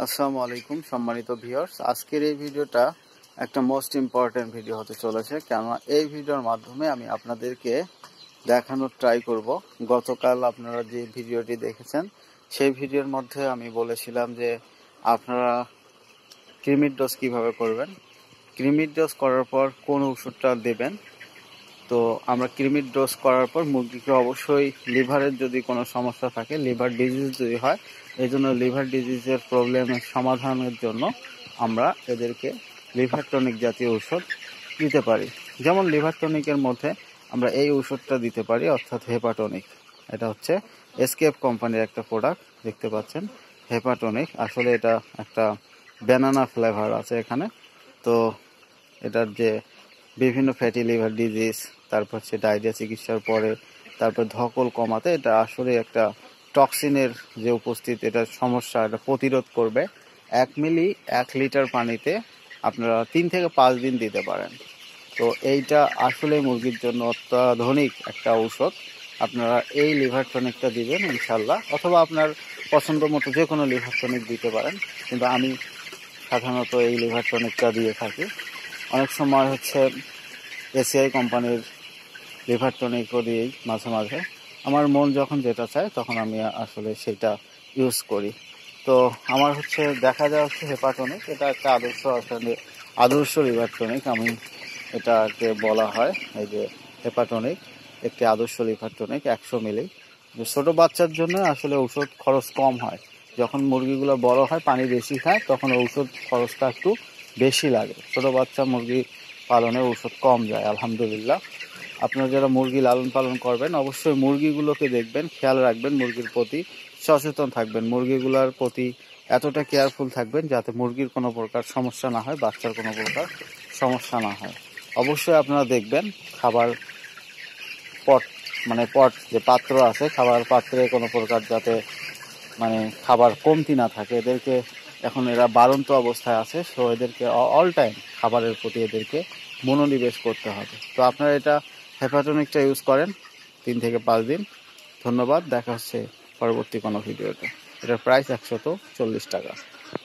আসসালামু আলাইকুম সম্মানিত ভিউয়ার্স, আজকের এই ভিডিওটা একটা মোস্ট ইম্পর্টেন্ট ভিডিও হতে চলেছে। কেননা এই ভিডিওর মাধ্যমে আমি আপনাদেরকে দেখানোর ট্রাই করব। গতকাল আপনারা যে ভিডিওটি দেখেছেন সেই ভিডিওর মধ্যে আমি বলেছিলাম যে আপনারা কৃমির ডোজ কিভাবে করবেন, কৃমির ডোজ করার পর কোন ওষুধটা দেবেন। তো আমরা কৃমির ডোজ করার পর মুরগিকে অবশ্যই লিভারের যদি কোনো সমস্যা থাকে, লিভার ডিজিজ যদি হয়, এই জন্য লিভার ডিজিজের প্রবলেমের সমাধানের জন্য আমরা এদেরকে লিভার টনিক জাতীয় ওষুধ দিতে পারি। যেমন লিভার টনিকের মধ্যে আমরা এই ওষুধটা দিতে পারি, অর্থাৎ হেপাটনিক। এটা হচ্ছে এসকেপ কোম্পানির একটা প্রোডাক্ট, দেখতে পাচ্ছেন হেপাটনিক। আসলে এটা একটা ব্যানানা ফ্লেভার আছে এখানে। তো এটার যে বিভিন্ন ফ্যাটি লিভার ডিজিজ, তারপর হচ্ছে ডায়রিয়া চিকিৎসার পরে, তারপর ধকল কমাতে এটা আসলে একটা টক্সিনের যে উপস্থিত, এটার সমস্যা এটা প্রতিরোধ করবে। 1 মিলি 1 লিটার পানিতে আপনারা 3 থেকে 5 দিন দিতে পারেন। তো এইটা আসলে মুরগির জন্য অত্যাধুনিক একটা ঔষধ। আপনারা এই লিভার টনিকটা দিবেন ইনশাল্লাহ, অথবা আপনার পছন্দ মতো যে কোনো লিভার টনিক দিতে পারেন, কিন্তু আমি সাধারণত এই লিভার টনিকটা দিয়ে থাকি। অনেক সময় হচ্ছে এসিআই কোম্পানির লিভার টনিকও দিই মাঝে মাঝে। আমার মন যখন যেটা চায় তখন আমি আসলে সেটা ইউজ করি। তো আমার হচ্ছে দেখা যায় হচ্ছে হেপাটনিক, এটা একটা আদর্শ লিভার টনিক আমি এটাকে বলা হয়। এই যে হেপাটনিক একটি আদর্শ লিভার টনিক 100 মিলি। ছোট বাচ্চার জন্য আসলে ঔষধ খরচ কম হয়। যখন মুরগিগুলো বড় হয়, পানি বেশি খায়, তখন ঔষধ খরচটা একটু বেশি লাগে। ছোট বাচ্চা মুরগি পালনে ঔষধ কম যায় আলহামদুলিল্লাহ। আপনারা যারা মুরগি লালন পালন করবেন অবশ্যই মুরগিগুলোকে দেখবেন, খেয়াল রাখবেন, মুরগির প্রতি সচেতন থাকবেন, মুরগিগুলোর প্রতি এতটা কেয়ারফুল থাকবেন যাতে মুরগির কোনো প্রকার সমস্যা না হয়, বাচ্চার কোনো প্রকার সমস্যা না হয়। অবশ্যই আপনারা দেখবেন খাবার পট যে পাত্র আছে, খাবার পাত্রে কোনো প্রকার যাতে খাবার কমতি না থাকে। এদেরকে এখন এরা বাড়ন্ত অবস্থায় আছে, সো এদেরকে অল টাইম খাবারের প্রতি এদেরকে মনোনিবেশ করতে হবে। তো আপনারা এটা হেপাটনিকটা ইউজ করেন 3 থেকে 5 দিন। ধন্যবাদ, দেখা হচ্ছে পরবর্তী কোনো ভিডিওতে। এটার প্রাইস 140 টাকা।